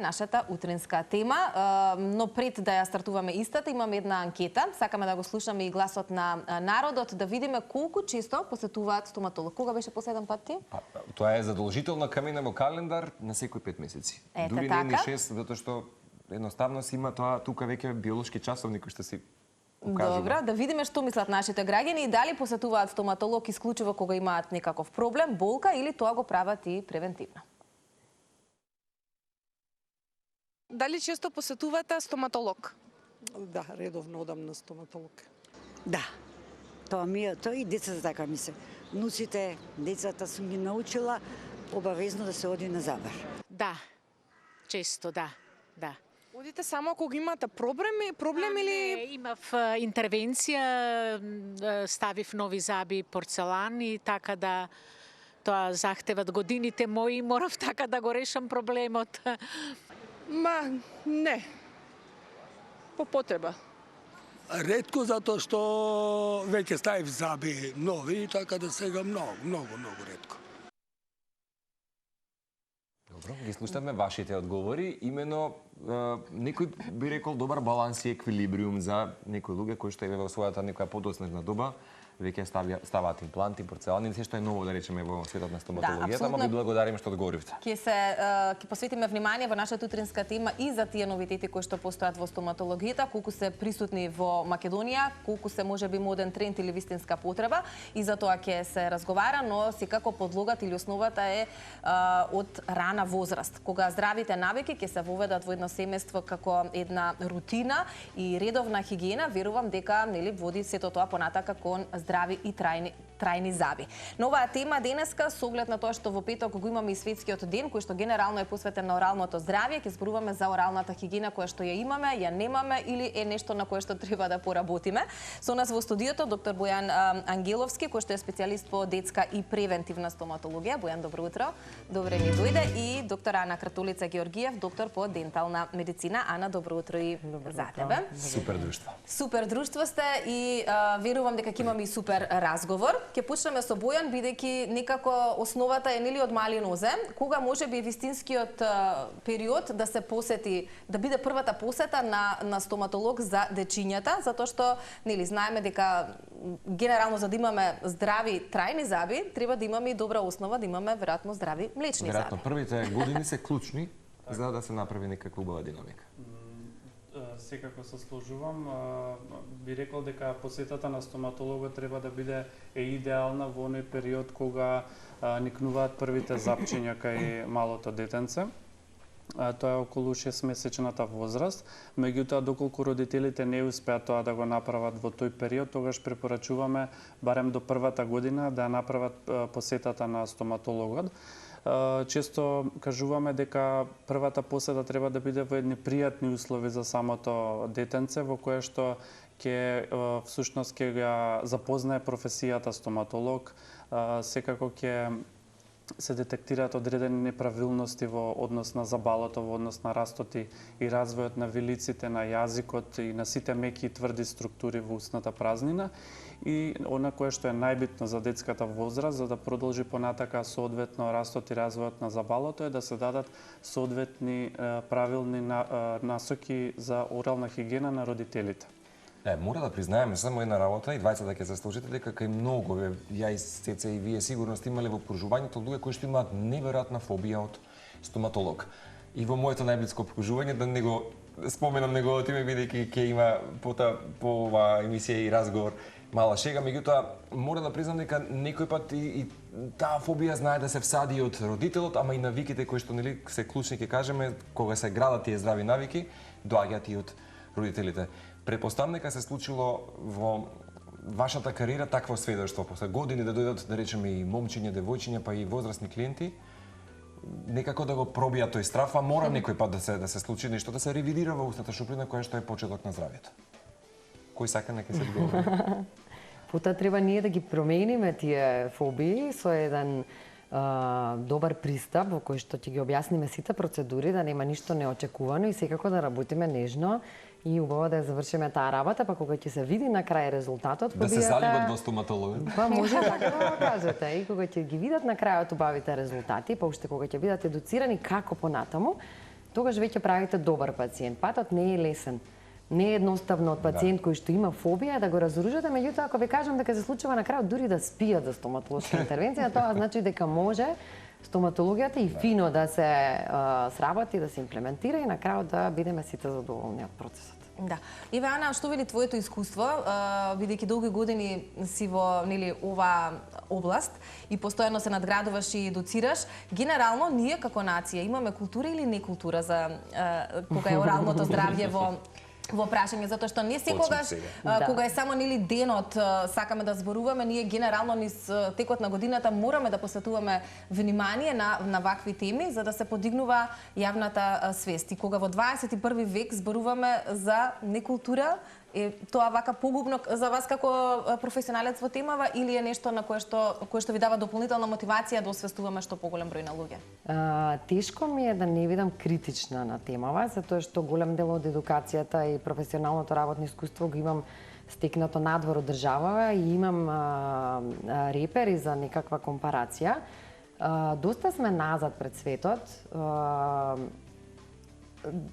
нашата утринска тема, но пред да ја стартуваме истата, имаме една анкета. Сакаме да го слушаме и гласот на народот, да видиме колку често посетуваат стоматолог. Кога беше последен пат ти? Тоа е задолжителна камина во календар на секој 5 месеци. Дури не ни 6, затоа што едноставно си има тоа тука веќе биолошки часовник кој што си укажува. Добро, да видиме што мислат нашите граѓани и дали посетуваат стоматолог исклучиво кога имаат некаков проблем, болка или тоа го прават и превентивно. Дали често посетувате стоматолог? Да, редовно одам на стоматолог. Да. Тоа и децата така ми се. Внуците, децата сум ги научила обавезно да се оди на забар. Да. Често, да. Одите само кога имате проблем или... Не, имав интервенција, ставив нови заби порцелан и така да тоа захтеват годините мои и морав така да го решам проблемот. Не. По потреба. Ретко затоа што веќе ставив заби нови, така да сега многу ретко. Добро, ги слушаме вашите одговори. Имено, некој би рекол добар баланс и еквилибриум за некои луѓе кои што во својата некоја подоснежна доба веќе ставаат импланти, порцелани, се што е ново да речеме во светот на стоматологијата, ама ви благодариме што одговоривте. Ќе посветиме внимание во нашата утринска тема и за тие новитети кои што постојат во стоматологијата, колку се присутни во Македонија, колку се можеби моден тренд или вистинска потреба, и за тоа ќе се разговара, но секако подлогата или основата е од рана возраст, кога здравите навики ќе се воведат во едно семејство како една рутина и редовна хигиена, верувам дека води сето тоа понатака кон здрави и трајни заби. Но оваа тема денеска, со оглед на тоа што во петок го имаме и светскиот ден, кој што генерално е посветен на оралното здравје, ќе зборуваме за оралната хигиена која што ја имаме, ја немаме или е нешто на кое што треба да поработиме. Со нас во студиото доктор Бојан Ангеловски, кој што е специјалист по детска и превентивна стоматологија. Бојан, добро утро. Добре ни дојде, и доктор Ана Кратулица Георгиев, доктор по дентална медицина. Ана, добро утро и за тебе. Супер друштво. Супер друштво сте и верувам дека ќе имаме и супер разговор. Ќе почнеме со Бојан, бидејќи некако основата е нели од мали нозе. Кога може би вистинскиот период да се посети, да биде првата посета на стоматолог за дечињата, затоа што нели знаеме дека генерално за да имаме здрави трајни заби, треба да имаме и добра основа, да имаме веројатно здрави млечни заби. Веројатно првите години се клучни за да се направи некаква убава динамика. Секако се сложувам. Би рекол дека посетата на стоматологот треба да биде идеална во оној период кога никнуваат првите запчиња кај малото детенце. Тоа е околу 6-месечната возраст. Меѓутоа, доколку родителите не успеат тоа да го направат во тој период, тогаш препорачуваме барем до првата година да направат посетата на стоматологот. Често кажуваме дека првата посета треба да биде во едни пријатни услови за самото детенце, во кое што всушност ќе го запознае професијата стоматолог, секако ќе се детектираат одредени неправилности во однос на забалото, во однос на растот и развојот на вилиците, на јазикот и на сите меки и тврди структури во устната празнина. И она кое што е најбитно за детската возраст, за да продолжи понатака соодветно растот и развојот на забалото, е да се дадат соодветни правилни насоки за орална хигиена на родителите. Мора да признаеме само една работа, и двајцата ќе се сложите, дека кај многу, ја и Цеце и вие сигурно сте имале во обкружувањето луѓе кои што имаат неверојатна фобија од стоматолог. И во моето најблиско обкружување, да не го споменам неговото име, бидејќи ќе има по оваа емисија и разговор мала шега, меѓутоа мора да признам дека некој пат и таа фобија знае да се всади од родителот, ама и навиките кои што нели се клучни, ќе кажеме, кога се градат тие здрави навики, доаѓаат и од родителите. Претпоставам дека се случило во вашата кариера такво сведоштво, после години да дојдат, да речеме, и момчиња, девојчиња, па и возрастни клиенти, некако да го пробија тој страф, а мора некој пат да се случи нешто, да се ревидира во устната шуприна која што е почеток на здравјето. Кој сака нека се одговори? Потоа треба ние да ги промениме тие фобии со еден добар пристап во кој што ќе ги објасниме сите процедури, да нема ништо неочекувано и секако да работиме нежно и убаво да ја завршиме таа работа, па кога ќе се види на крај резултатот, да се заљубат во стоматологот. Па може така да го кажете, и кога ќе ги видат на крајот убавите резултати, па уште кога ќе бидат едуцирани како понатаму, тогаш веќе правите добар пациент. Патот не е лесен. Не е едноставно од пациент кој што има фобија да го разоружите, меѓутоа ако ви кажам дека се случува на крајот дури да спијат за стоматолошка интервенција, тоа значи дека може стоматологијата и фино да се сработи, да се имплементира и на крајот да бидеме сите задоволни од процесот. Да. Еве Ана, што вели твоето искуство, бидејќи долги години си во ова област и постојано се надградуваш и доцираш, генерално ние како нација имаме култура или не култура за кога е оралното здравје во прашање, затоа што не секогаш кога е само денот сакаме да зборуваме, ние генерално низ текот на годината мораме да посветуваме внимание на вакви теми за да се подигнува јавната свест. И кога во 21 век зборуваме за некултура, е тоа вака погубно за вас како професионалец во темава или е нешто на кое што ви дава дополнителна мотивација да освестуваме што поголем број на луѓе? Тешко ми е да не видам критична на темава, затоа што голем дел од едукацијата и професионалното работно искуство го имам стекнато надвор од државава и имам репери за некаква компарација. Доста сме назад пред светот.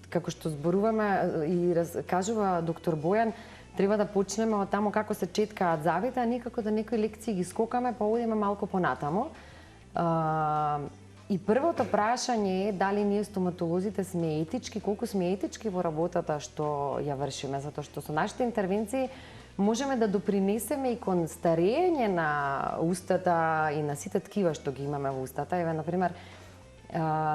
Како што зборуваме и кажува доктор Бојан, треба да почнеме од таму како се четкаат завите, а никако да некои лекции ги скокаме, па одиме малку понатаму. И првото прашање е дали ние стоматолозите сме етички, колку сме етички во работата што ја вршиме, затоа што со нашите интервенции можеме да допринесеме и кон старење на устата и на сите ткива што ги имаме во устата. Еве, например,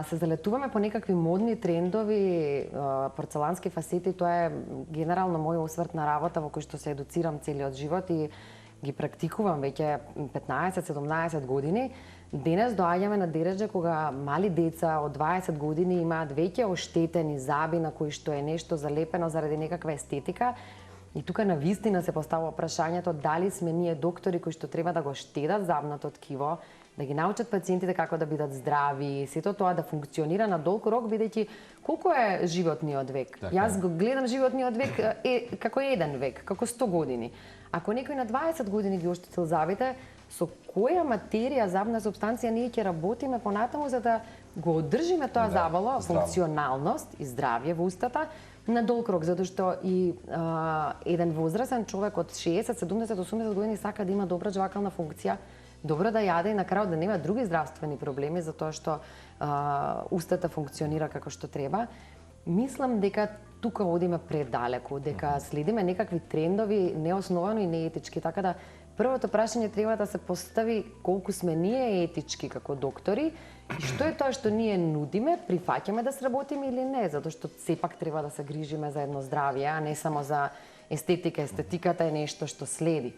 се залетуваме по некакви модни трендови, порцелански фасети, тоа е генерално мој осврт на работа во кој што се едуцирам целиот живот и ги практикувам веќе 15-17 години. Денес доаѓаме на дереже кога мали деца од 20 години имаат веќе оштетени заби на кои што е нешто залепено заради некаква естетика. И тука на вистина се поставува прашањето дали сме ние доктори кои што треба да го штедат забното ткиво, да ги научат пациентите како да бидат здрави, сето тоа да функционира на долг рок, бидејќи колку е животниот век? Јас го гледам животниот век како еден век, како 100 години. Ако некој на 20 години ги оштетил забите, со која материја, забна субстанција ние ќе работиме понатаму за да го одржиме тоа забало, функционалност и здравје во устата на долг рок, затоа што и еден возрасен човек од 60, 70, 80 години сака да има добра жвакална функција, добро да јаде и на крајот да нема други здравствени проблеми затоа што устата функционира како што треба. Мислам дека тука одиме предалеку, дека следиме некакви трендови неосновано и неетички, така да првото прашање треба да се постави колку сме ние етички како доктори и што е тоа што ние нудиме, прифаќаме да сработиме или не, затоа што сепак треба да се грижиме за едно здравје, а не само за естетика. Естетиката е нешто што следи.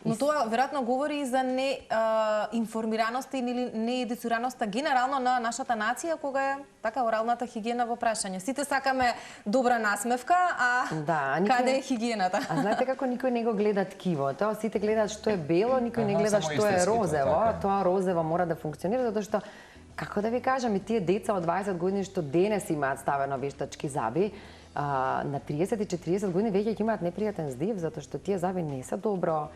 Но тоа веројатно говори и за неинформираноста или неедуцираноста генерално на нашата нација кога е така оралната хигиена во прашање. Сите сакаме добра насмевка, а каде е хигиената? А знаете како никој не го гледа ткиво? Тоа сите гледаат што е бело, никој не гледа што е розево. Тоа розево мора да функционира затоа што како да ви кажам, и тие деца од 20 години што денес имаат ставено вештачки заби, на 30 и 40 години веќе ќе имаат непријатен здив затоа што тие заби не се добро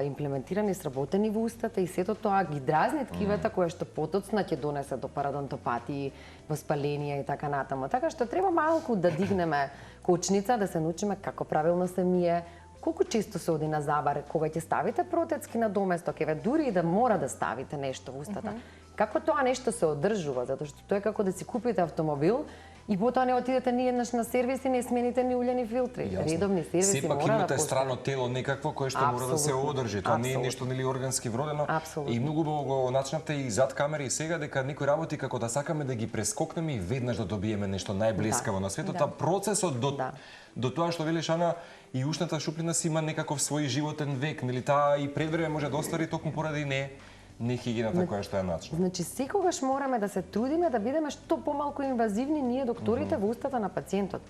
имплементирани, сработени во устата и сето тоа ги дразни ткивата која што потоцна ќе донесе до парадонтопатии, воспаление и така натаму. Така што треба малку да дигнеме кочница, да се научиме како правилно се мие, колку често се оди на забар, кога ќе ставите протецки на доместок, еве дури и да мора да ставите нешто во устата. Како тоа нешто се одржува, затоа што тоа е како да си купите автомобил и потоа не отидете ни еднаш на сервис и не смените ни улјени филтри. Редовни сервиси мора да постојат. Сепак имате страно тело некакво кое што мора да се одржи. Тоа не е нешто нели органски вродено. И многу го начнавте и зад камери и сега дека некои работи како да сакаме да ги прескокнеме и веднаш да добиеме нешто најблескаво на светот, а процесот до тоа што велиш Ана и ушната шуплина си има некаков свој животен век, нели таа и пред време може да остари токму поради не хигиената која што е начна. Значи секогаш мораме да се трудиме да бидеме што помалку инвазивни ние докторите во устата на пациентот.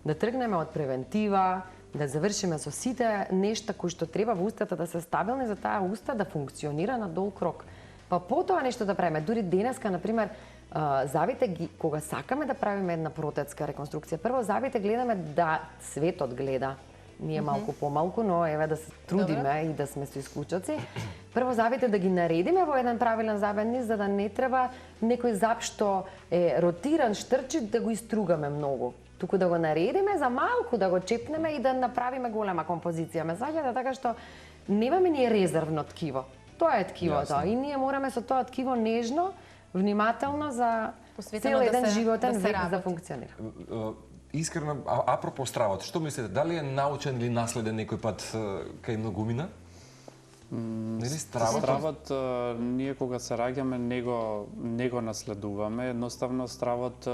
Да тргнеме од превентива, да завршиме со сите нешта кои што треба во устата да се стабилни за таа уста да функционира на долг рок. Па потоа нешто да правиме. Дури денеска, например, завите ги, кога сакаме да правиме една протетска реконструкција, прво завите гледаме да светот гледа. ние малку помалку, но еве да се трудиме и да сме со исклучоци. Прво забите да ги наредиме во еден правилен забен низ, за да не треба некој заб што е ротиран, штрчит, да го истругаме многу. Туку да го наредиме за малку, да го чепнеме и да направиме голема композиција. Ме саѓате, така што немаме ние резервно ткиво. Тоа е ткивото и ние мораме со тоа ткиво нежно, внимателно за цел еден животен век да функционира. Искрено, апропо стравот, што мислите, дали е научен или наследен некој пат кај многумина? Нели стравот ние кога се раѓаме не го наследуваме. Едноставно стравот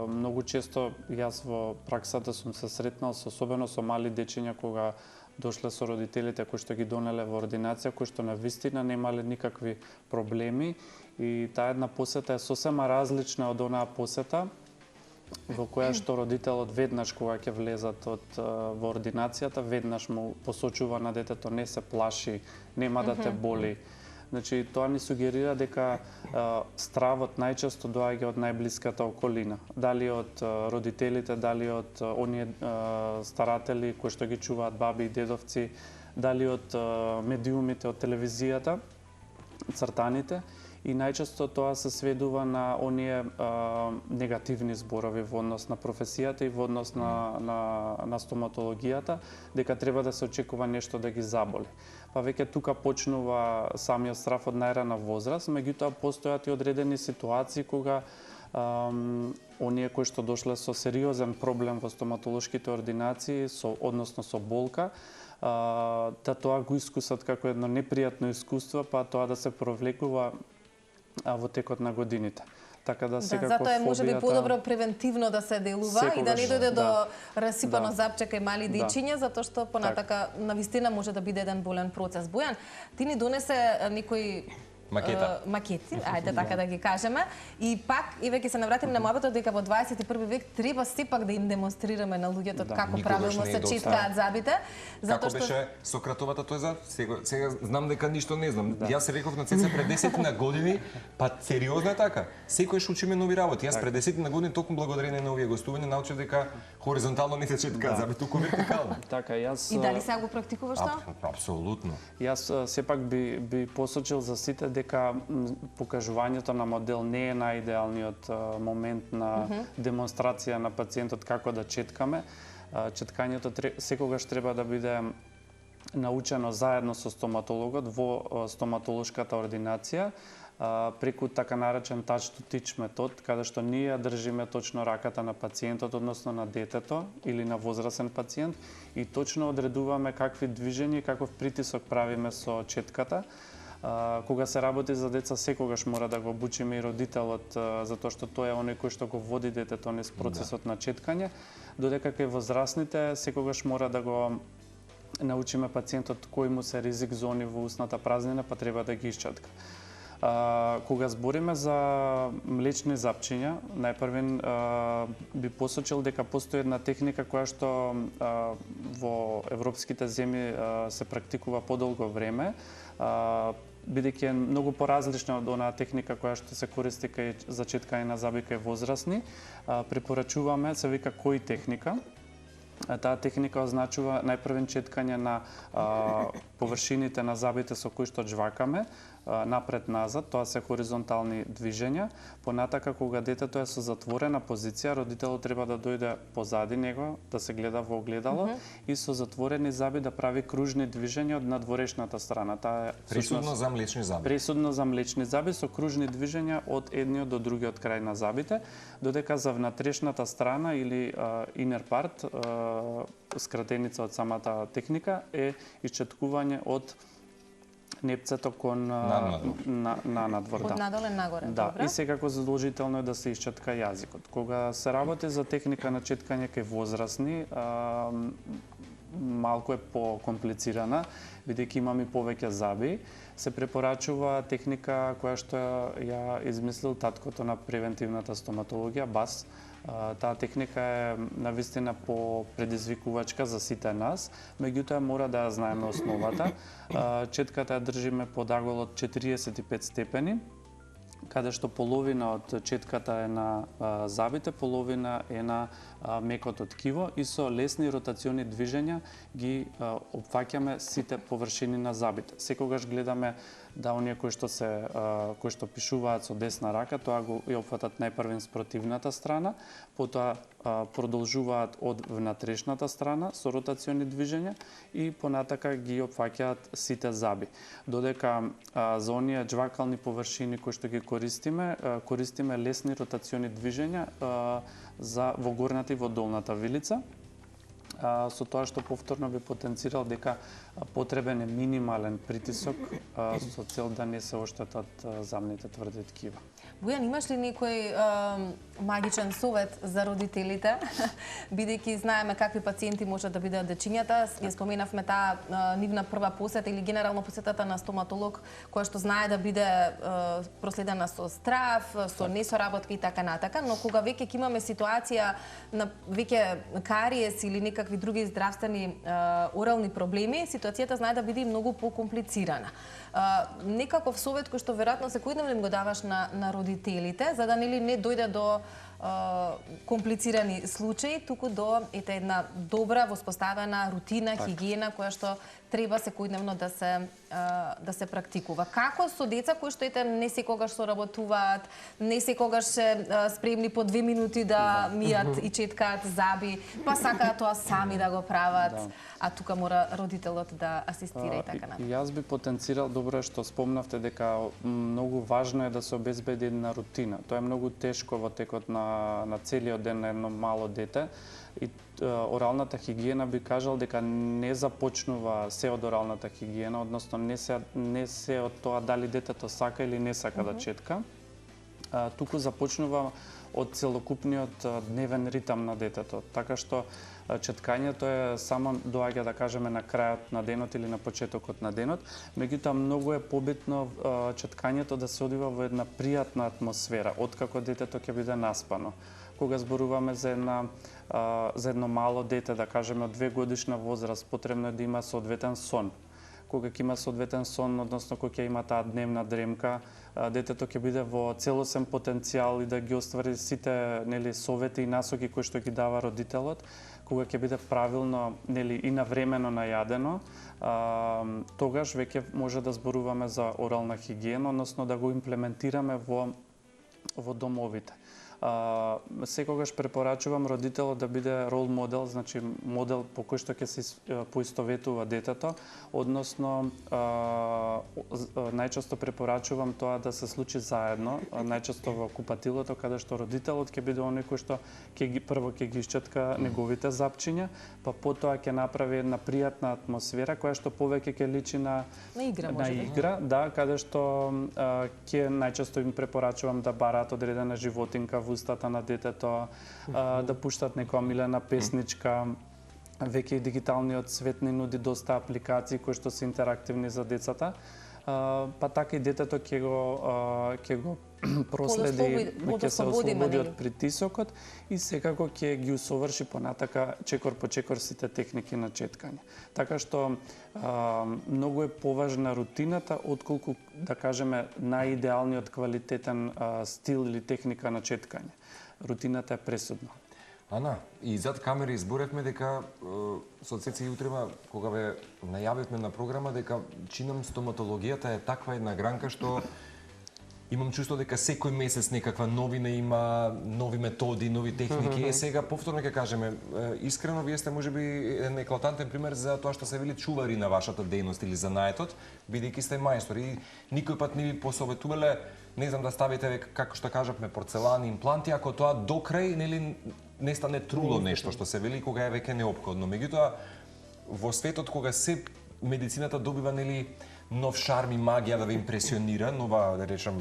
многу често јас во праксата сум се сретнал особено со мали дечиња кога дошле со родителите кои што ги донеле во ординација, кои што навистина немале никакви проблеми и таа една посета е сосема различна од онаа посета во која што родителот веднаш кога ќе влезат во ординацијата, веднаш му посочува на детето не се плаши, нема да те боли. Значи, тоа ни сугерира дека стравот најчесто доаѓа од најблиската околина. Дали од родителите, дали од оние старатели кои што ги чуваат баби и дедовци, дали од медиумите од телевизијата, цртаните. И најчесто тоа се сведува на оние негативни зборови во однос на професијата и во однос на стоматологијата, дека треба да се очекува нешто да ги заболи. Па веќе тука почнува самиот страв од најрана возраст, меѓутоа постојат и одредени ситуации кога оние кои што дошле со сериозен проблем во стоматолошките ординации, односно со болка, да тоа го искусат како едно непријатно искуство, па тоа да се провлекува во текот на годините. Така да секако затоа е можеби подобро превентивно да се делува и да не дојде до расипано запче кај мали дечиња, затоа што понатака навистина може да биде еден болен процес. Бојан, ти ни донесе некои макети, ајде така да ги кажеме. И пак, и веќе се навратим на мојавето дека во 21 век треба сепак да им демонстрираме на луѓето како правилно се читкаат забите. Како беше Сократовата теза? Сега знам дека ништо не знам. Јас реков на Цеца пред 10 на години, па сериозно е така. Секојаш учиме нови работи. Јас пред 10 на години токму благодарение на овие гостувања научив дека хоризонтално не се читкаат заби, туку вертикално. Така, јас и дали сега го практикуваш тоа? Апсолутно. Јас сепак би посочил за сите дека покажувањето на модел не е најидеалниот момент на демонстрација на пациентот како да четкаме. Четкањето секогаш треба да биде научено заедно со стоматологот во стоматолошката ординација преку така наречен touch to teach метод, каде што ние ја држиме точно раката на пациентот, односно на детето или на возрасен пациент и точно одредуваме какви движења и каков притисок правиме со четката. Кога се работи за деца, секогаш мора да го обучиме и родителот, затоа што тој е оној кој што го води детето низ процесот на четкање, додека кај возрастните секогаш мора да го научиме пациентот кои му се ризик зони во устната празнина, па треба да ги исчатка. Кога збориме за млечни запчиња, најпрвен би посочил дека постои една техника која што во европските земји се практикува подолго време, бидејќи е многу поразлична од онаа техника која што се користи за четкање на заби кај возрастни. Препорачуваме, се вика кој техника. Таа техника означува најпрвен четкање на површините на забите со кои што жвакаме, напред-назад, тоа се хоризонтални движења. Понатака, кога детето е со затворена позиција, родителот треба да дојде позади него, да се гледа во огледало и со затворени заби да прави кружни движења од надворешната страна. Таа е пресудно за млечни заби. Пресудно за млечни заби со кружни движења од едниот до другиот крај на забите, додека за внатрешната страна или inner part, скратеница од самата техника е исчеткување од непцето кон надвор. Од надоле нагоре, да. добро. И секако задолжително е да се исчетка јазикот. Кога се работи за техника на четкање кај возрастни, малку е покомплицирана, бидејќи имаме повеќе заби. Се препорачува техника која што ја измислил таткото на превентивната стоматологија, БАС. Таа техника е навистина предизвикувачка за сите нас, меѓутоа мора да ја знаеме основата. Четката ја држиме под агол од 45 степени, каде што половина од четката е на забите, половина е на мекото ткиво и со лесни ротациони движења ги опфаќаме сите површини на забите. Секогаш гледаме да оние кои што пишуваат со десна рака, тоа го опфатат најпрвен спротивната страна, потоа продолжуваат од внатрешната страна со ротациони движења и понатака ги опфаќаат сите заби. Додека за оние џвакални површини кои што ги користиме лесни ротациони движења во горната и во долната вилица, со тоа што повторно би потенцирал дека потребен е минимален притисок со цел да не се оштетат замните тврди ткива. Бојан, имаш ли некој магичен совет за родителите, бидејќи знаеме какви пациенти можат да бидат дечињата? Ја споменавме таа нивна прва посета или генерално посетата на стоматолог, која што знае да биде проследена со страв, со несоработка и така натака, но кога веќе ќе имаме ситуација на веќе кариес или некакви други здравствени орални проблеми, ситуацијата знае да биде многу покомплицирана. Некаков совет кој што веројатно секојдневно им го даваш на родителите, за да не дојде до комплицирани случаи, туку до една добра воспоставена рутина, хигиена која што треба секојдневно да се практикува. Како со деца кои што не секогаш соработуваат, не секогаш се спремни по 2 минути да мијат и четкаат заби, па сакаат тоа сами да го прават, а тука мора родителот да асистира и така натаму. Јас би потенцирал, добро што спомнавте дека многу важно е да се обезбеди една рутина. Тоа е многу тешко во текот на целиот ден на едно мало дете. И оралната хигиена би кажал дека не започнува се од оралната хигиена, односно не се од тоа дали детето сака или не сака да четка, туку започнува од целокупниот дневен ритам на детето. Така што четкањето е само доаѓа да кажеме на крајот на денот или на почетокот на денот, меѓутоа многу е побитно четкањето да се одвива во една пријатна атмосфера, откако детето ќе биде наспано. Кога зборуваме за едно мало дете, да кажеме од 2 годишна возраст, потребно е да има соодветен сон. Кога ќе има соодветен сон, односно кога ќе има таа дневна дремка, детето ќе биде во целосен потенцијал и да ги оствари сите совети и насоки кои што ги дава родителот. Кога ќе биде правилно и навремено најадено, тогаш веќе може да зборуваме за орална хигиена, односно да го имплементираме во домовите. Секогаш препорачувам родителот да биде рол модел, значи модел по кој што ќе се поистоветува детето, односно најчесто препорачувам тоа да се случи заедно, најчесто во купатилото, каде што родителот ќе биде оној кој што прво ќе ги исчетка неговите запчиња, па потоа ќе направи една пријатна атмосфера која што повеќе ќе личи на игра, да, каде што ќе најчесто им препорачувам да бараат одредена животинка во устата на детето, да пуштат некоја милена песничка. Веќе и дигиталниот свет ни нуди доста апликации кои што се интерактивни за децата. Па така и детето ќе го проследи, ќе се ослободи од притисокот и секако ќе ги усоврши понатака чекор по чекор сите техники на четкање. Така што многу е поважна рутината отколку, да кажеме, најидеалниот квалитетен стил или техника на четкање. Рутината е пресудна. Ана, и зад камери изборевме дека со Цеца и утрева, кога ве најавивме на програма, дека чинам стоматологијата е таква една гранка што имам чувство дека секој месец некаква новина има, нови методи, нови техники. Сега повторно ќе кажеме, искрено вие сте можеби еден еклатантен пример за тоа што се вели чувари на вашата дејност или занаетот, бидејќи сте мајстори. Никој пат не ви посоветувале, не знам, да ставите, како што кажавме, порцелани, импланти, ако тоа до крај не стане труло нешто што се вели кога е веќе неопходно. Меѓутоа, во светот кога се медицината добива нов шарм и магија да ве импресионира, нова, да речам,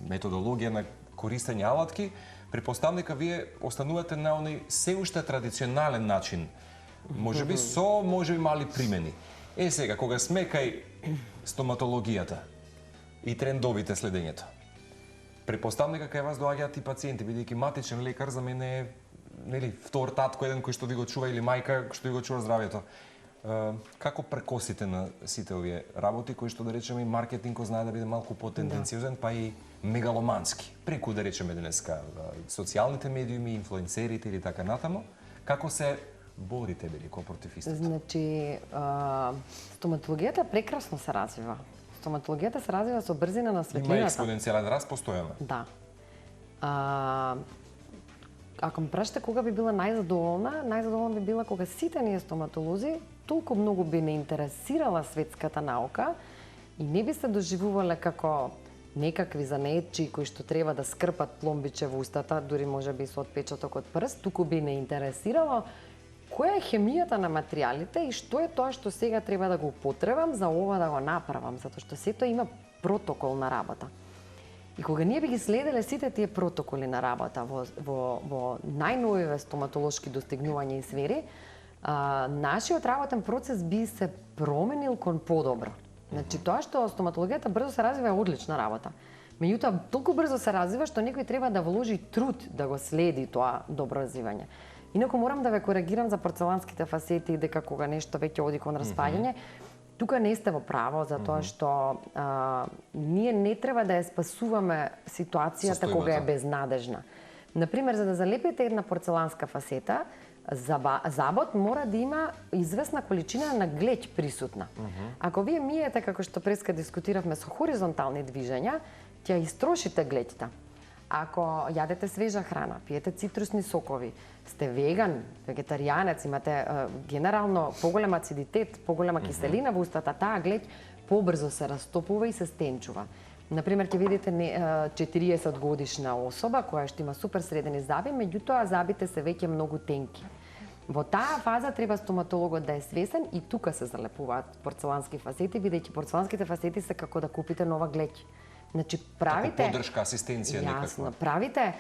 методологија на користење алатки, претпоставам дека вие останувате на оној се уште традиционален начин. Можеби мали примени. Сега, кога сме кај стоматологијата и трендовите следењето, претпоставам дека кај вас доаѓаат и пациенти, бидејќи матичен лекар за мене е втор татко, еден кој што ви го чува, или мајка што ви го чува здравјето. Како прекосите на сите овие работи, кои што, да речеме, и маркетингот знае да биде малку потенденциозен, па и мегаломански, преку, да речеме, денеска социјалните медиуми, инфлуенсерите или така натаму, Како се борите велико против истото? Значи, стоматологијата прекрасно се развива. Стоматологијата се развива со брзина на светлината. Има експоненцијален раст постојано. Да. Ако ме прашате кога би била најзадоволна би била кога сите ние стоматолози толку многу би не интересирала светската наука и не би се доживувале како некакви занаетчи кои што треба да скрпат пломбиче во устата, дури може би со отпечаток од прст, туку би не интересирало која е хемијата на материјалите и што е тоа што сега треба да го употребам за ова да го направам, затоа што сето има протокол на работа. И кога ние би ги следеле сите тие протоколи на работа во најновиве стоматолошки достигнувања и сфери, нашиот работен процес би се променил кон подобро. Значи, тоа што стоматологијата брзо се развива е одлична работа. Меѓутоа, толку брзо се развива што некој треба да вложи труд да го следи тоа добро развивање. Инаку морам да ве коригирам за порцеланските фасети, дека кога нешто веќе оди кон распаѓање, тука не сте во право, затоа што ние не треба да ја спасуваме ситуацијата кога е безнадежна. Например, за да залепите една порцеланска фасета, забот мора да има известна количина на глеќ присутна. Ако вие миете, како што преска дискутиравме, со хоризонтални движења, ќе истрошите глеќта. Ако јадете свежа храна, пиете цитрусни сокови, сте веган, вегетаријанец, имате генерално поголем ацидитет, поголема киселина во устата, таа глеќ побрзо се растопува и се стенчува. Например, ќе видите 40 годишна особа која што има супер средени заби, меѓутоа забите се веќе многу тенки. Во таа фаза треба стоматологот да е свесен и тука се залепуваат порцелански фасети, бидејќи порцеланските фасети се како да купите нова глеќ. Значи, правите... Како поддршка, асистенција некаква. Јасно, правите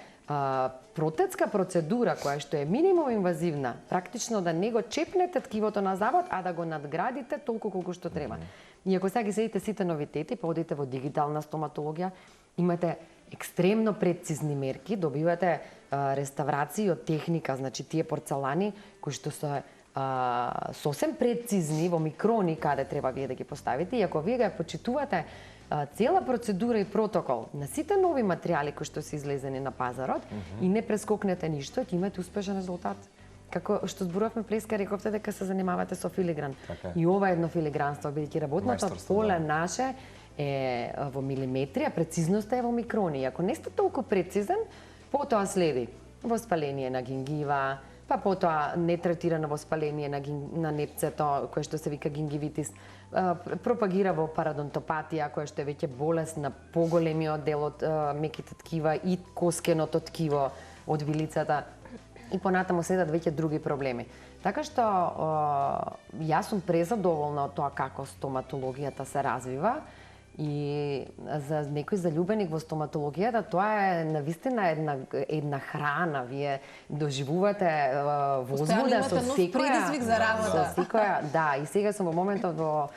протетска процедура која што е минимум инвазивна, практично да не го чепнете ткивото на забот, а да го надградите толку колку што треба. И ако сега ги следите сите новитети, па одите во дигитална стоматологија, имате екстремно прецизни мерки, добивате реставрации од техника, значи тие порцелани кои што се сосем прецизни во микрони каде треба вие да ги поставите и ако вие го почитувате цела процедура и протокол на сите нови материјали кои што се излезени на пазарот и не прескокнете ништо, ќе имате успешен резултат. Како што зборувавме преска, рековте дека се занимавате со филигран. И ова е едно филигранство, бидејќи работното поле наше е во милиметри, а прецизноста е во микрони. Ако не сте толку прецизен, потоа следи воспаление на гингива, па потоа нетретирано воспаление на непцето, кое што се вика гингивитис, пропагира во парадонтопатија, која што е веќе болест на поголемиот дел од меките ткива и коскеното ткиво од вилицата. И понатаму следат веќе други проблеми. Така што јас сум презадоволна од тоа како стоматологијата се развива и за некој залюбеник во стоматологијата тоа е навистина една храна. Вие доживувате возбуда со секоја. Да, и сега сум во моментот во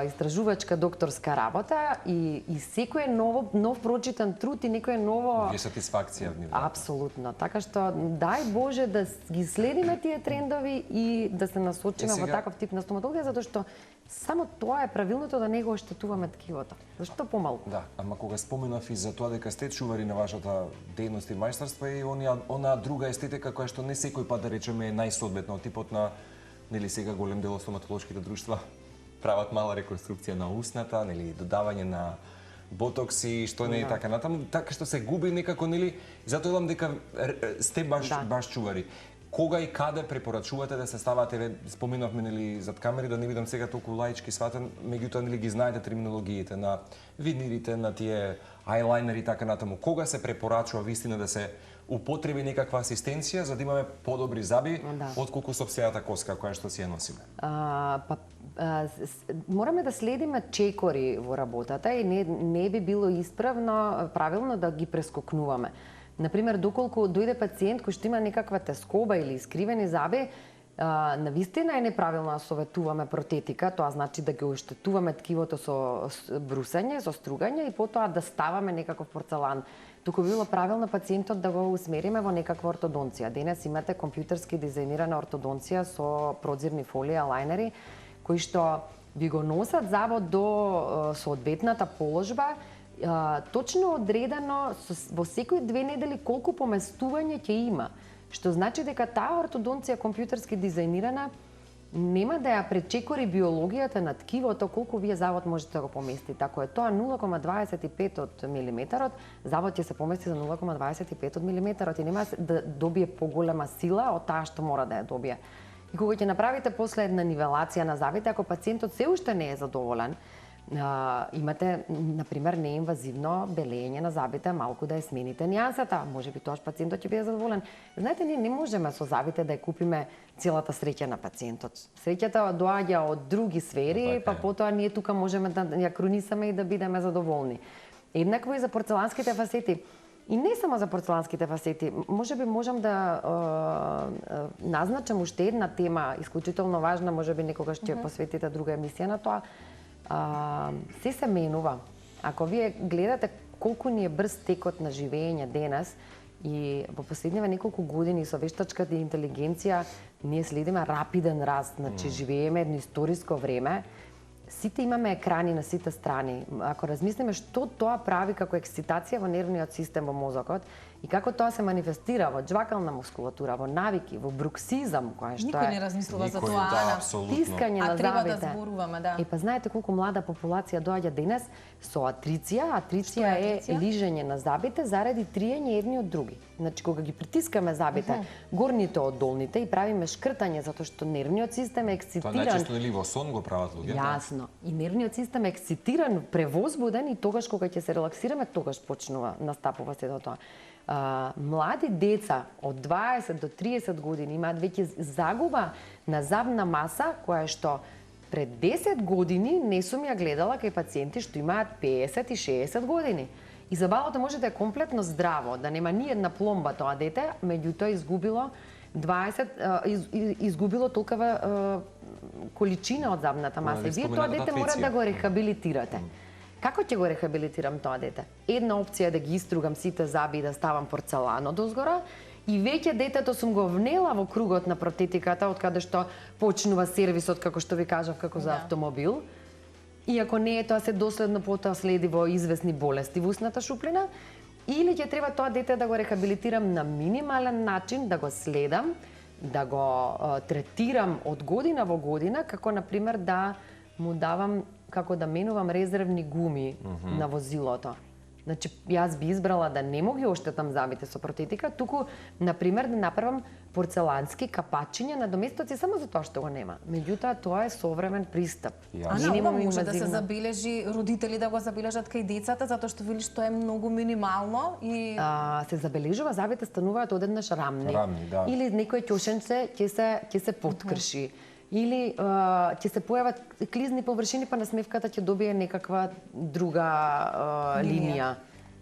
истражувачка докторска работа и секој нов прочитан труд и некој ново... Е сатисфакција од нив. Апсолутно. Така што, дај Боже да ги следиме тие трендови и да се насочиме во таков тип на стоматологија, затоа што само тоа е правилното да не го оштетуваме ткивото. Зашто помалку? Да, ама кога споменав и за тоа дека сте чувари на вашата дејност и мајсторство и онаа друга естетика која што не секој пат да речеме е најсоодветна од типот на нели сега голем дел од стоматолошките друштва прават мала реконструкција на устната, нели додавање на ботокси, што не е така натаму, така што се губи некако, нели, затоа велам дека сте баш чувари. Кога и каде препорачувате да се ставате, споменавме нели зад камери, да не бидам сега толку лаички сватен, меѓутоа нели ги знаете терминологиите на винирите, на тие ајлајнери и така натаму. Кога се препорачува вистина да се употреби некаква асистенција за да имаме подобри заби отколку сопствената коска која што си ја носиме? Мораме да следиме чекори во работата и не би било исправно, правилно да ги прескокнуваме. Например, доколку дојде пациент кој што има некаква тескоба или искривени заби, навистина е неправилно да советуваме протетика, тоа значи да ги оштетуваме ткивото со брусање, со стругање и потоа да ставаме некаков порцелан. Туку било правилно пациентот да го усмериме во некаква ортодонција. Денес имате компјутерски дизајнирана ортодонција со продзирни фолии, лајнери, кои што ви го носат забот до соодветната положба, точно одредено во секои 2 недели колку поместување ќе има. Што значи дека таа ортодонција компјутерски дизајнирана нема да ја пречекори биологијата на ткивото колку вие завод можете да го поместите. Ако е тоа 0,25 од милиметарот, завод ќе се помести за 0,25 од милиметарот и нема да добие поголема сила од таа што мора да ја добие. И кога ќе направите после една нивелација на завите, ако пациентот се уште не е задоволен, имате, например, неинвазивно белење на забите, малку да ја смените нијансата, можеби тоаш пациентот ќе биде задоволен. Знаете, ние не можеме со забите да ја купиме целата среќа на пациентот. Среќата доаѓа од други сфери, па потоа ние тука можеме да ја кронисаме и да бидеме задоволни. Еднакво и за порцеланските фасети. И не само за порцеланските фасети, можеби можам да назначам уште една тема, исклучително важна, можеби некогаш ќе посветите друга емисија на тоа. Се менува. Ако вие гледате колку ни е брз текот на живење денес и во последниве неколку години со вештачката интелигенција ние следиме рапиден раст, значи живееме едно историско време. Сите имаме екрани на сите страни. Ако размислиме што тоа прави како ексцитација во нервниот систем во мозокот и како тоа се манифестира во џвакална мускулатура, во навики, во бруксизам, која што Никој не размислува за тоа, Ана. Тискање на треба да завите. зборуваме, да. И па знаете колку млада популација доаѓа денес со атриција. Атриција е лижење на забите заради триење едни од други. Значи кога ги притискаме забите, горните од долните и правиме шкртање затоа што нервниот систем е ексцитиран. Тоа најчесто или во сон го прават луѓето. Јасно. И нервниот систем е ексцитиран, превозбуден и тогаш кога ќе се релаксираме, тогаш почнува настапува сето тоа. Млади деца од 20 до 30 години имаат веќе загуба на забна маса, која што пред 10 години не сум ја гледала кај пациенти што имаат 50 и 60 години. И забавото може да е комплетно здраво, да нема ни една пломба тоа дете, меѓутоа изгубило толкова количина од забната маса. И вие тоа дете мора да го рехабилитирате. Како ќе го рехабилитирам тоа дете? Една опција е да ги истругам сите заби и да ставам порцелан одозгора, и веќе детето сум го внела во кругот на протетиката, од каде што почнува сервисот, како што ви кажав, како за автомобил. И ако не е тоа се доследно потоа следи во известни болести во устната шуплина, или ќе треба тоа дете да го рехабилитирам на минимален начин, да го следам, да го третирам од година во година, како например да му давам како да менувам резервни гуми на возилото. Значи, јас би избрала да не му ги оштетам забите со протетика, туку, например, да направам порцелански капачиња на доместоци само за тоа што го нема. Меѓутоа, тоа е современ пристап. Ана, ова може да се забележи, родители да го забележат кај децата, затоа што вели што е многу минимално и... се забележува, забите стануваат одеднаш рамни. Да. Или некој ќошенце ќе се подкрши. Или ќе се појават клизни површини, па насмевката ќе добие некаква друга линија.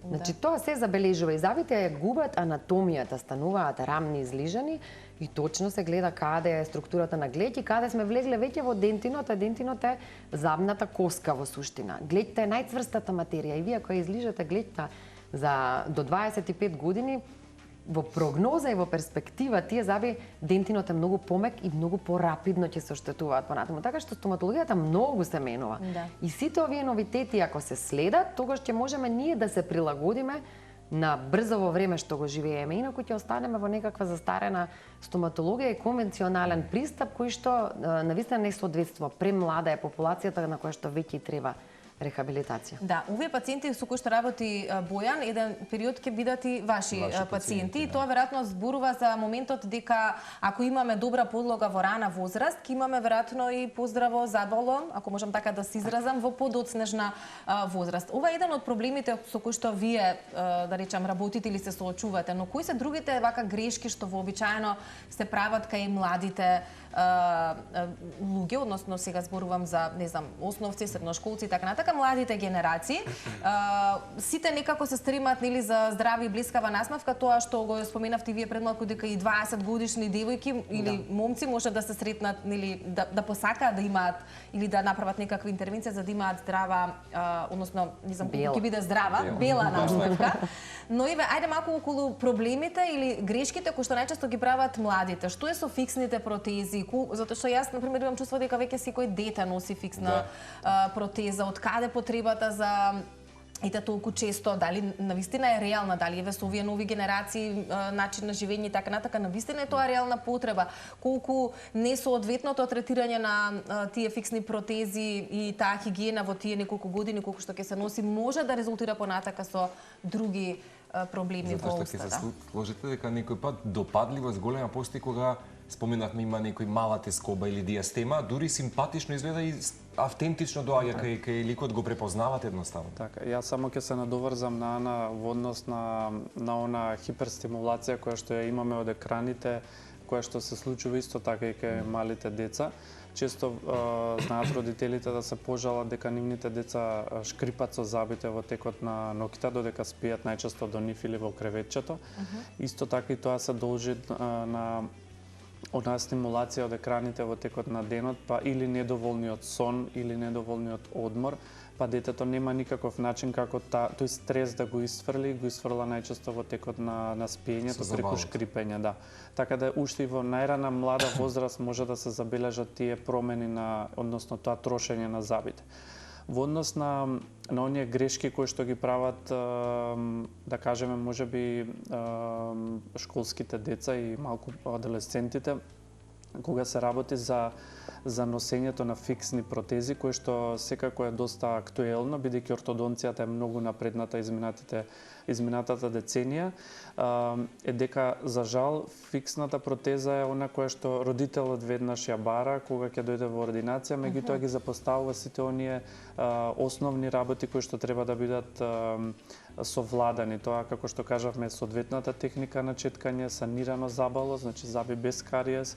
Значи, тоа се забележува и забите губат анатомијата, стануваат рамни, излижани и точно се гледа каде е структурата на глеќ и каде сме влегле веќе во дентинот, а дентинот е забната коска во суштина. Глеќта е најцврстата материја и вие ако ја излижате глеќта до 25 години, во прогноза и во перспектива тие заби дентинот е многу помек и многу порапидно ќе се оштетуваат понатаму. Така што стоматологијата многу се менува. Да. И сите овие новитети ако се следат, тогаш ќе можеме ние да се прилагодиме на брзово време што го живееме. Инаку ќе останеме во некаква застарена стоматологија и конвенционален пристап кој што навистина не соодветства. Премлада е популацијата на која што веќе треба рехабилитација. Да, овие пациенти со кои што работи Бојан, еден период ќе бидат и ваши пациенти. И тоа веројатно зборува за моментот дека ако имаме добра подлога во рана возраст, ќе имаме веројатно и поздраво задвало, ако можам така да се изразам, во подоцнежна возраст. Ова е еден од проблемите со кои што вие, да речам, работите или се соочувате, но кои се другите вака грешки што вообичаено се прават кај младите луѓе, односно сега зборувам за, не знам, основци, средношколци и така натака, младите генерации. Сите некако се стремат нели за здрави и блескава насмевка, тоа што го споменавте вие пред малку дека и 20 годишни девојки или момци може да се сретнат нели да посакаат да имаат или да направат некаква интервенција за да имаат здрава, односно не знам колку ќе биде здрава, бела насмевка. Но еве, ајде малку околу проблемите или грешките кои што најчесто ги прават младите. Што е со фиксните протези? Затоа што јас, например, имам чувство дека веќе секој дете носи фиксна протеза. Од каде потребата за ете толку често, дали навистина е реална, дали еве со овие нови генерации, начин на живење и така натака, навистина е тоа реална потреба, колку несоодветното третирање на тие фиксни протези и таа хигиена во тие неколку години, колку што ќе се носи, може да резултира понатака со други проблеми во Затоа што ќе устата. се сложите дека некој пат допадливост голема постои кога споменавме има некој мала тескоба или диастема, дури симпатично изгледа и автентично доаѓа кај ликот, го препознавате едноставно. Така, јас само ќе се надоврзам на Ана во однос на она хиперстимулација која што ја имаме од екраните, која што се случува исто така и кај малите деца. Често знаат родителите да се пожалат дека нивните деца шкрипат со забите во текот на ноќта додека спијат, најчесто до нив или во креветчето. Исто така и тоа се должи на онаа стимулација од екраните во текот на денот, па или недоволниот сон, или недоволниот одмор, па детето нема никаков начин како тој стрес да го изфрла најчесто во текот на спиењето преку шкрипење, да. Така да уште и во најрана млада возраст може да се забележат тие промени односно тоа трошење на забите. Во однос на оние грешки кои што ги прават, да кажеме, можеби школските деца и малку адолесцентите, кога се работи за носењето на фиксни протези, кои што секако е доста актуелно, бидејќи ортодонцијата е многу напредната изминатата деценија, е дека за жал фиксната протеза е она која што родителот веднаш ја бара кога ќе дојде во ординација, меѓутоа ги запоставува сите оние основни работи кои што треба да бидат совладани. Тоа, како што кажавме, соодветната техника на четкање, санирано забало, значи заби без кариес,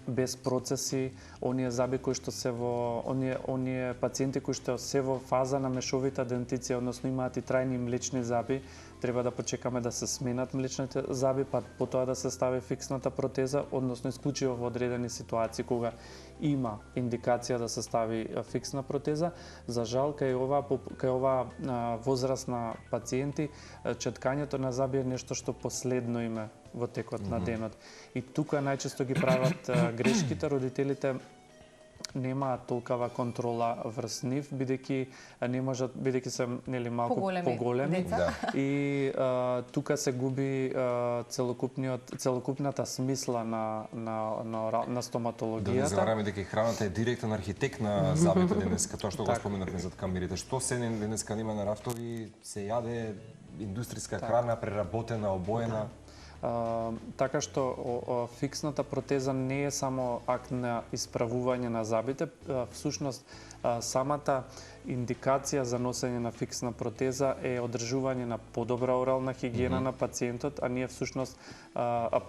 без процеси, оние заби кои што се во оние пациенти кои што се во фаза на мешовита дентиција, односно имаат и трајни млечни заби, треба да почекаме да се сменат млечните заби, па потоа да се стави фиксната протеза, односно исклучиво во одредени ситуации кога има индикација да се стави фиксна протеза. За жал, кај ова возраст на пациенти, четкањето на заби е нешто што последно име во текот на денот. И тука најчесто ги прават грешките, родителите немаат толкава контрола врз нив, бидејќи се нели малку поголеми. И тука се губи целокупната смисла на стоматологијата. Да не забораваме дека храната е директен архитект на забите денеска, тоа што го споменавме зад камерите. Што се денеска нема на рафтови, се јаде индустријска храна, преработена, обоена. Така што фиксната протеза не е само акт на исправување на забите, всушност самата индикација за носење на фиксна протеза е одржување на подобра орална хигиена на пациентот, а ние всушност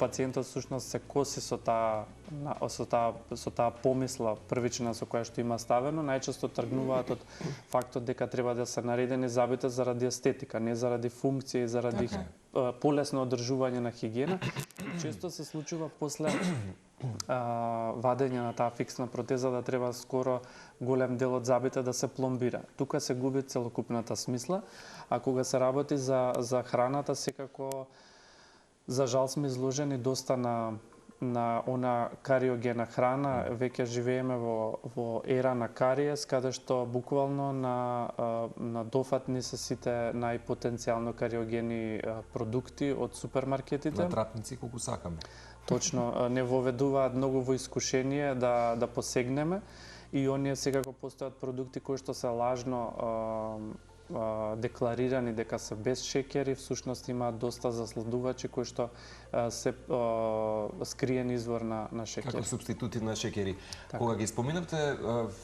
пациентот всушност се коси со таа помисла првична со која што има ставено, најчесто тргнуваат од фактот дека треба да се наредени забите заради естетика, не заради функција и заради полесно одржување на хигиена. Често се случува после вадење на таа фиксна протеза да треба скоро голем дел од забите да се пломбира. Тука се губи целокупната смисла, а кога се работи за храната, секако за жал сме изложени доста на она кариогена храна. Веќе живееме во ера на кариес, каде што буквално на дофатни се сите најпотенцијално кариогени продукти од супермаркетите. На трапници колку сакаме. Точно, не воведуваат многу во искушение да посегнеме и оние секако постојат продукти кои што се лажно декларирани дека се без шеќери, всушност имаат доста засладувачи кои што се скриен извор на шеќери. Како субститути на шеќери. Кога ги споминавте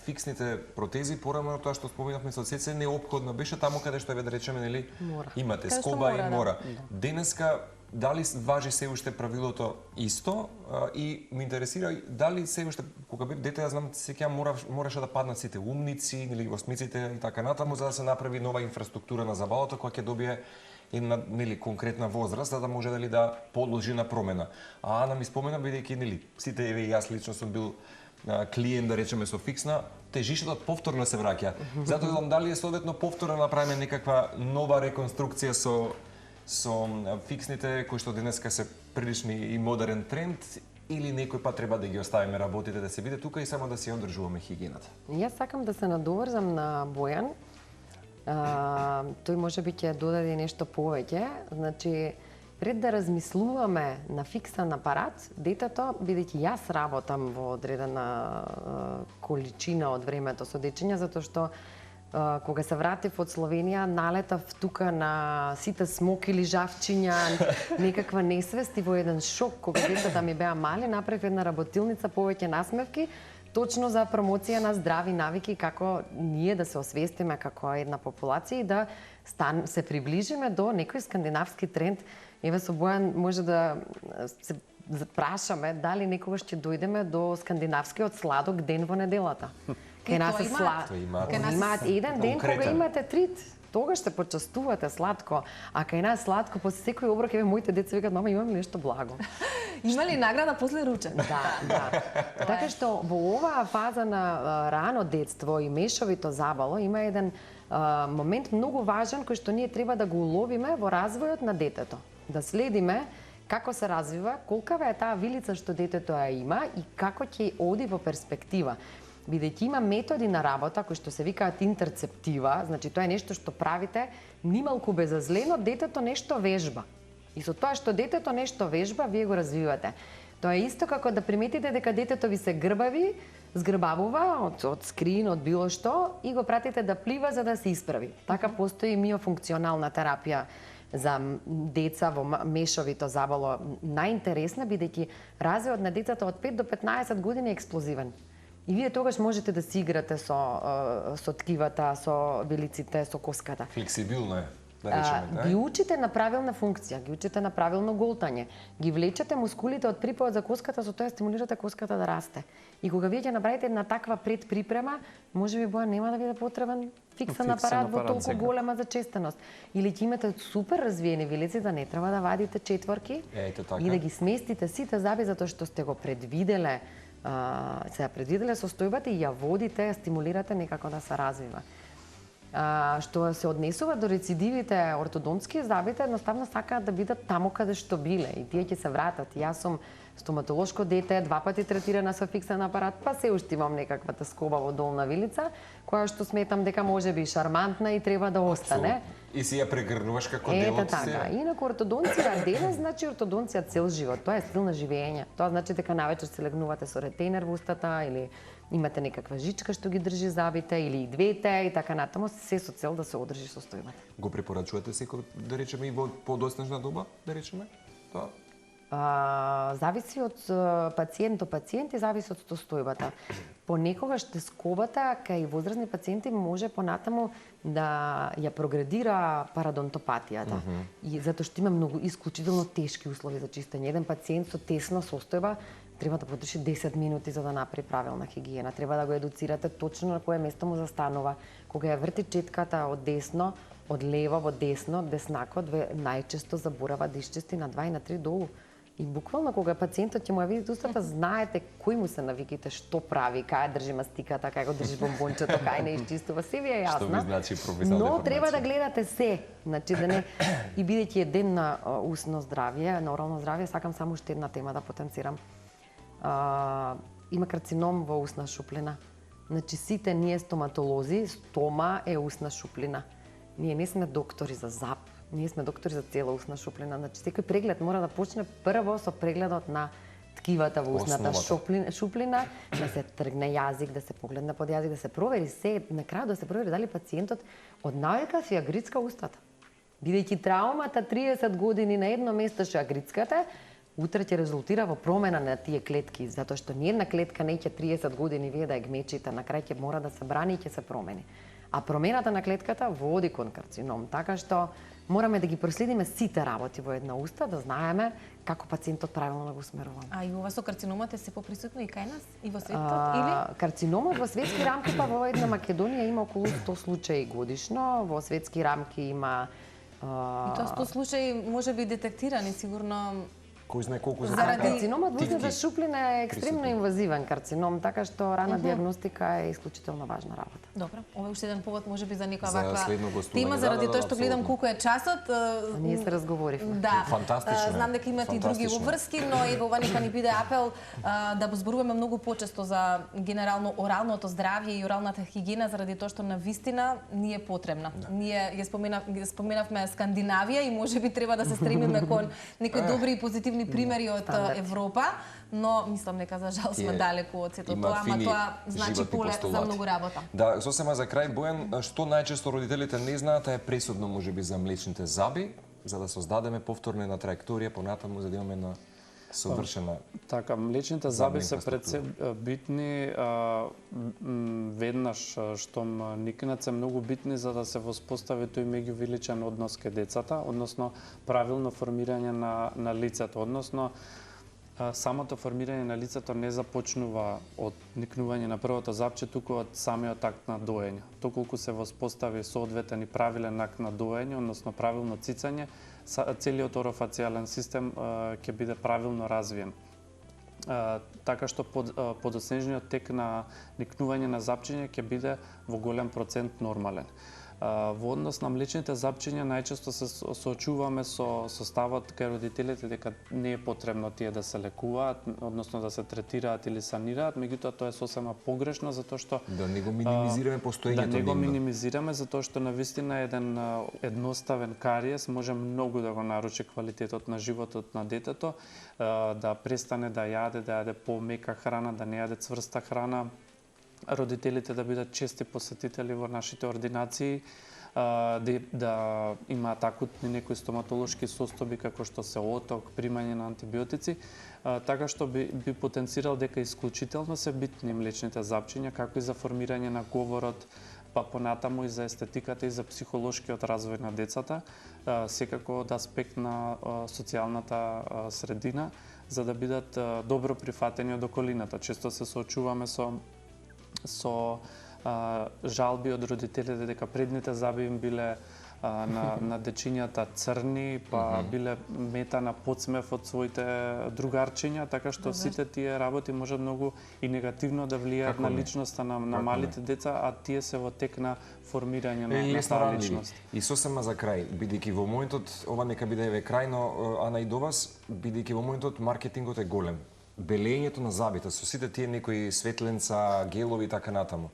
фиксните протези, порано тоа што споминавме со сеце неопходно беше таму каде што да речеме, нели, имате скоба и мора. Денеска дали важи се уште правилото исто и ме интересира дали се уште кога бев дете, јас знам сеќавам мораше да паднат сите умници или осмиците и така натаму за да се направи нова инфраструктура на забавото која ќе добие една нели конкретна возраст за да може дали да подложи на промена. А Ана ми спомена бидејќи нели сите еве и јас лично сум бил клиент да речеме со фиксна, тежишето повторно се враќа. Затоа видам дали е соодветно повторно направиме некаква нова реконструкција со фиксните кои што денеска се прилични и модерен тренд или некој пат треба да ги оставиме работите да се биде тука и само да си одржуваме хигиената. Јас сакам да се надоврзам на Бојан тој можеби ќе додаде нешто повеќе. Значи, пред да размислуваме на фиксен апарат, детето, бидејќи јас работам во одредена количина од времето со дечиња, затоа што кога се вратив од Словенија, налетав тука на сите смокили, жавчиња, некаква несвест и во еден шок, кога децата ми беа мали, направив една работилница, повеќе насмевки, точно за промоција на здрави навики, како ние да се освестиме како една популација и да се приближиме до некој скандинавски тренд. Еве со Бојан може да се прашаме дали некогаш ќе дојдеме до скандинавскиот сладок ден во неделата. Кај нас е имаат еден ден кога имате трит. Тогаш се почастувате сладко, а кај нас сладко после секој оброк, еве моите деца викаат: "Мама, имам ли нешто благо?" Има ли награда после ручек? Да. Така што во оваа фаза на рано детство и мешовито забало има еден момент многу важен кој што ние треба да го уловиме во развојот на детето. Да следиме како се развива, колкава е таа вилица што детето ја има и како ќе оди во перспектива. Бидејќи има методи на работа кои што се викаат интерцептива, значи тоа е нешто што правите нималку безазлено, детето нешто вежба. И со тоа што детето нешто вежба, вие го развивате. Тоа е исто како да приметите дека детето ви се грбави, згрбавува од скрин, од било што и го пратите да плива за да се исправи. Така постои миофункционална терапија за деца во мешовито забало. Најинтересна бидејќи развојот на децата од 5 до 15 години е експлозивен. И вие тогаш можете да си играте со ткивата, со вилиците, со коската. Флексибилно е, да речеме. Ги учите на правилна функција, ги учите на правилно голтање, ги влечете мускулите од припојот за коската, со тоа стимулирате коската да расте. И кога вие ќе направите една таква предприпрема, можеби Боја нема да ви е потребен фиксен апарат во толку голема зачестеност. Или ќе имате супер развиени вилици, да не треба да вадите четворки и да ги сместите сите заби затоа што сте го предвиделе состојбата и ја водите, ја стимулирате некако да се развива. Што се однесува до рецидивите ортодонтски забите, едноставно сакаат да бидат таму каде што биле и тие ќе се вратат. Јас сум стоматолошко дете, 2 пати третирана со фиксен апарат, па се уште имам некаквата скоба во долна вилица, која што сметам дека може би шармантна и треба да остане. И си ја прегрнуваш како дел од се. Така. Инаку ортодонција денес значи ортодонција цел живот. Тоа е стил на живење. Тоа значи дека навечер се легнувате со ретенер во устата или имате некаква жичка што ги држи забите или и двете и така натаму, се со цел да се одржи состојбата. Го препорачувате секој, да речеме, и во подоснежна доба, да речеме? Тоа? Зависи од пациент до пациент и зависи од состојбата. Понекогаш тескобата кај возрастни пациенти може понатаму да ја прогредира парадонтопатијата. И затоа што има многу исклучително тешки услови за чистење. Еден пациент со тесна состојба треба да потроши 10 минути за да направи правилна хигиена. Треба да го едуцирате точно на кое место му застанува. Кога ја врти четката од десно, од лево во десно, деснакот најчесто заборава да исчисти на 2 и на 3 долу. И буквално кога пациентот ќе му ја видите устата, знаете кои му се навиките, што прави, кај држи мастиката, кај го држи бомбончето, кај не исчистува, се ви е јасно. Што ви значи професионална Но информација? треба да гледате се, значи да не и бидејќи е ден на усно здравје, на орално здравје, сакам само уште една тема да потенцирам. Има карцином во усна шуплина. Значи сите ние стоматолози, стома е усна шуплина. Ние не сме доктори за зап. Ние сме доктори за цела усна шуплина. Значи, секој преглед мора да почне прво со прегледот на ткивата во усната шуплина, да се тргне јазик, да се погледне под јазик, да се провери се, на крај да се провери дали пациентот од навика си ја грицка устата. Бидејќи траумата 30 години на едно место што ја грицкате, утре ќе резултира во промена на тие клетки, затоа што ниедна клетка не ќе 30 години вие да ја гмечите, на крај ќе мора да се брани и ќе се промени. А промената на клетката води кон карцином, така што мораме да ги проследиме сите работи во една уста, да знаеме како пациентот правилно да го усмеруваме. А и ова со карциномот е се поприсутно и кај нас, и во светот, или? Карциномот во светски рамки, па во една Македонија има околу 100 случаи годишно, во светски рамки има... И тоа 100 случаи може би детектирани, сигурно кој знае колку Карциномот тивки возната шуплина е екстремно присутни. инвазивен карцином, така што рана диагностика е исклучително важна работа. Добро, ова е уште еден повод можеби за некоја За ваква следно гостување. тема, заради Да, тоа што гледам апсолутно. колку е часот. Ние се разговоривме. Да. Фантастично е. Знам дека имате и други Фантастично. обврски, но ево ова нека ни биде апел да зборуваме многу почесто за генерално оралното здравје и оралната хигиена, заради тоа што на вистина ни е потребна. Ние ја споменавме Скандинавија и можеби треба да се стремиме кон некои добри и позитивни примери од Европа, но мислам дека за жал сме далеку од сето тоа, ама тоа значи поле за многу работа. Да, сосема за крај, Бојан, што најчесто родителите не знаат, е пресудно можеби за млечните заби, за да создадеме повторно една траекторија понатаму, за да имаме една совршена. Така, млечните заби се пред се битни, веднаш штом никнат се многу битни за да се воспостави тој меѓувиличен однос кај децата, односно правилно формирање на лицето, односно самото формирање на лицето не започнува од никнување на првото запче, туку од самиот акт на доење. Доколку се воспостави соодветен и правилен акт на доење, односно правилно цицање, целиот орофацијален систем ќе биде правилно развиен. Така што подоснежниот тек на никнување на запчиња ќе биде во голем процент нормален. Во однос на млечните запчиња најчесто се соочуваме со ставот кај родителите дека не е потребно тие да се лекуваат, односно да се третираат или санираат, меѓутоа тоа е сосема погрешно затоа што Да не го минимизираме постоењето. Да не го минимизираме затоа што навистина еден едноставен кариес може многу да го наруши квалитетот на животот на детето, да престане да јаде помека храна, да не јаде цврста храна, родителите да бидат чести посетители во нашите ординации, да имаат акутни некои стоматолошки состојби како што се оток, примање на антибиотици, така што би потенцирал дека исклучително се битни млечните запчиња, како и за формирање на говорот, па понатаму и за естетиката и за психолошкиот развој на децата, секако од аспект на социјалната средина, за да бидат добро прифатени од околината. Често се соочуваме со жалби од родителите дека предните заби им биле на дечињата црни, па биле мета на подсмев од своите другарчиња, така што сите тие работи може многу и негативно да влијаат на личноста на малите деца, а тие се во тек на формирање на таа личност. И сосема за крај, бидејќи во моментот, ова нека биде еве крајно, Ана и до вас, бидејќи во моментот маркетингот е голем. Белењето на забите со сите тие некои светленца, гелови и така натаму.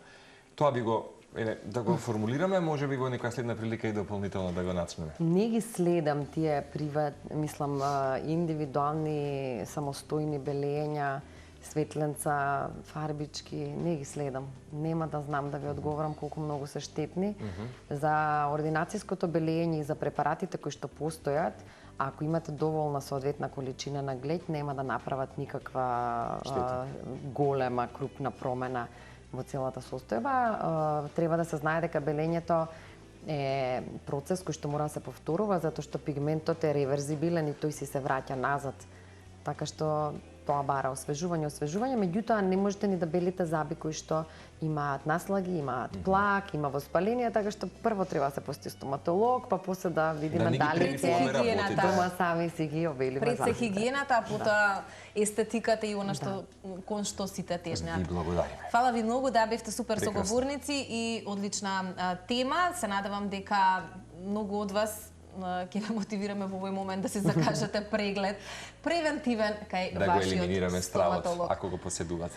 Тоа би го да го формулираме, може би во некоја следна прилика и дополнително да го начнеме. Не ги следам тие индивидуални самостојни белења, светленца, фарбички, не ги следам. Нема да знам да ви одговорам колку многу се штетни. За ординацијското белење и за препаратите кои што постојат, ако имате доволна соодветна количина на глед, нема да направат никаква голема, крупна промена во целата состојба. Треба да се знае дека белењето е процес кој што мора да се повторува, затоа што пигментот е реверзибилен и тој си се враќа назад. Така што тоа бара освежување, меѓутоа не можете ни да белите заби кои што имаат наслаги, имаат плак, има воспаление, така што прво треба да се посети стоматолог, па после да видиме дали ќе дома сами си ги обелиме забите. Пред се хигиената, а потоа естетиката и она што кон што сите тежнеат. Ви благодариме. Фала ви многу, да бевте супер соговорници и одлична тема. Се надевам дека многу од вас ќе ве мотивираме во овој момент да се закажете преглед превентивен кај вашиот стоматолог. Да го елиминираме стравот, ако го поседувате.